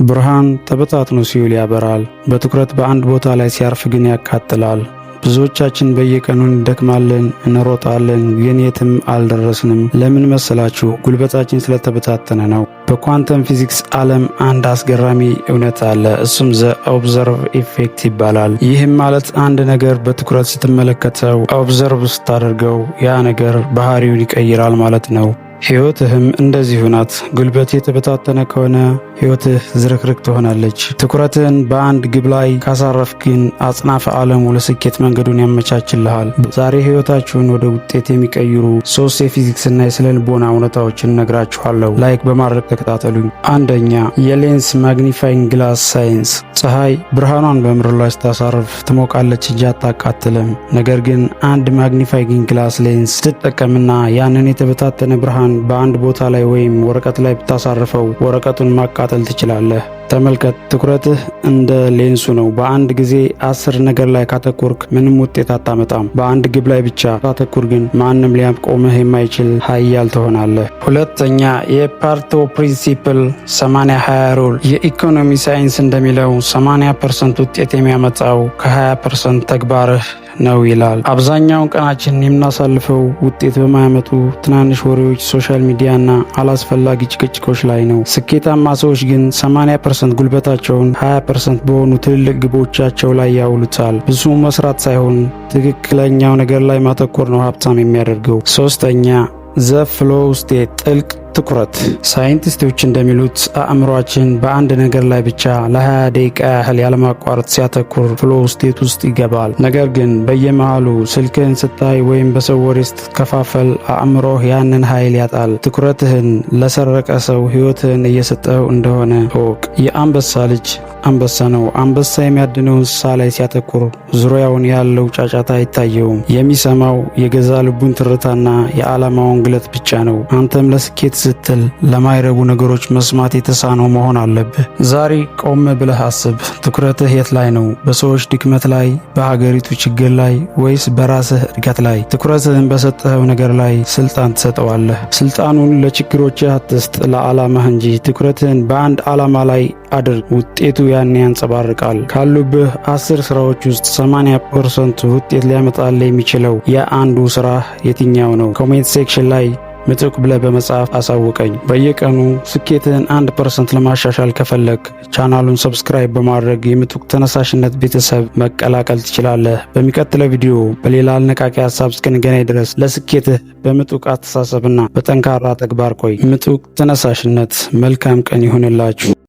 ብርሃን ተበታትኖ ሲውል ያበራል፣ በትኩረት በአንድ ቦታ ላይ ሲያርፍ ግን ያቃጥላል። ብዙዎቻችን በየቀኑ እንደክማለን፣ እንሮጣለን፣ ግን የትም አልደረስንም። ለምን መሰላችሁ? ጉልበታችን ስለተበታተነ ነው። በኳንተም ፊዚክስ ዓለም አንድ አስገራሚ እውነት አለ። እሱም ዘ ኦብዘርቭ ኢፌክት ይባላል። ይህም ማለት አንድ ነገር በትኩረት ስትመለከተው፣ ኦብዘርቭ ስታደርገው ያ ነገር ባህሪውን ይቀይራል ማለት ነው። ሕይወትህም እንደዚሁ ናት። ጉልበት የተበታተነ ከሆነ ሕይወትህ ዝርክርክ ትሆናለች። ትኩረትህን በአንድ ግብ ላይ ካሳረፍክ ግን አጽናፈ ዓለሙ ለስኬት መንገዱን ያመቻችልሃል። ዛሬ ሕይወታችሁን ወደ ውጤት የሚቀይሩ 3 የፊዚክስና የስነ ልቦና እውነታዎችን እነግራችኋለሁ። ላይክ በማድረግ ተከታተሉኝ። አንደኛ፣ የሌንስ ማግኒፋይንግ ግላስ ሳይንስ። ፀሐይ ብርሃኗን በምድር ላይ ስታሳርፍ ትሞቃለች እንጂ አታቃጥልም። ነገር ግን አንድ ማግኒፋይንግ ግላስ ሌንስ ስትጠቀምና ያንን የተበታተነ ብርሃን በአንድ ቦታ ላይ ወይም ወረቀት ላይ ብታሳርፈው ወረቀቱን ማቃጠል ትችላለህ። ተመልከት፣ ትኩረትህ እንደ ሌንሱ ነው። በአንድ ጊዜ 10 ነገር ላይ ካተኮርክ ምንም ውጤት አታመጣም። በአንድ ግብ ላይ ብቻ ካተኮር ግን ማንም ሊያቆምህ የማይችል ኃያል ትሆናለህ። ሁለተኛ፣ የፓርቶ ፕሪንሲፕል 80-20 ሩል። የኢኮኖሚ ሳይንስ እንደሚለው 80% ውጤት የሚያመጣው ከ20% ተግባርህ ነው ይላል። አብዛኛውን ቀናችን የምናሳልፈው ውጤት በማያመጡ ትናንሽ ወሬዎች፣ ሶሻል ሚዲያና አላስፈላጊ ጭቅጭቆች ላይ ነው። ስኬታማ ሰዎች ግን 80% ጉልበታቸውን 20% በሆኑ ትልልቅ ግቦቻቸው ላይ ያውሉታል። ብዙ መስራት ሳይሆን ትክክለኛው ነገር ላይ ማተኮር ነው ሀብታም የሚያደርገው። ሶስተኛ፣ ዘ ፍሎው ስቴት ጥልቅ ትኩረት። ሳይንቲስቶች እንደሚሉት አእምሯችን በአንድ ነገር ላይ ብቻ ለ20 ደቂቃ ያህል ያለማቋረጥ ሲያተኩር ፍሎ ስቴት ውስጥ ይገባል። ነገር ግን በየመሃሉ ስልክህን ስታይ ወይም በሰው ወሬ ስትከፋፈል አእምሮህ ያንን ኃይል ያጣል። ትኩረትህን ለሰረቀ ሰው ሕይወትህን እየሰጠው እንደሆነ እወቅ። የአንበሳ ልጅ አንበሳ ነው። አንበሳ የሚያድነው እንስሳ ላይ ሲያተኩር ዙሪያውን ያለው ጫጫታ አይታየውም። የሚሰማው የገዛ ልቡን ትርታና የዓላማውን ግለት ብቻ ነው። አንተም ለስኬት ስትል ለማይረቡ ነገሮች መስማት የተሳነው መሆን አለብህ። ዛሬ ቆም ብለህ አስብ። ትኩረትህ የት ላይ ነው? በሰዎች ድክመት ላይ፣ በሀገሪቱ ችግር ላይ ወይስ በራስህ እድገት ላይ? ትኩረትህን በሰጠኸው ነገር ላይ ስልጣን ትሰጠዋለህ። ስልጣኑን ለችግሮችህ አትስጥ፣ ለዓላማህ እንጂ። ትኩረትህን በአንድ ዓላማ ላይ አድርግ። ውጤቱ ያን ያንጸባርቃል። ካሉብህ 10 ስራዎች ውስጥ 80% ውጤት ሊያመጣልህ የሚችለው የአንዱ ስራ የትኛው ነው? ኮሜንት ሴክሽን ላይ ምጡቅ ብለህ በመጻፍ አሳውቀኝ። በየቀኑ ስኬትህን 1% ለማሻሻል ከፈለግ ቻናሉን ሰብስክራይብ በማድረግ የምጡቅ ተነሳሽነት ቤተሰብ መቀላቀል ትችላለህ። በሚቀጥለው ቪዲዮ በሌላ አነቃቂ ሀሳብ እስክንገናኝ ድረስ ለስኬትህ በምጡቅ አስተሳሰብና በጠንካራ ተግባር ቆይ። ምጡቅ ተነሳሽነት። መልካም ቀን ይሁንላችሁ።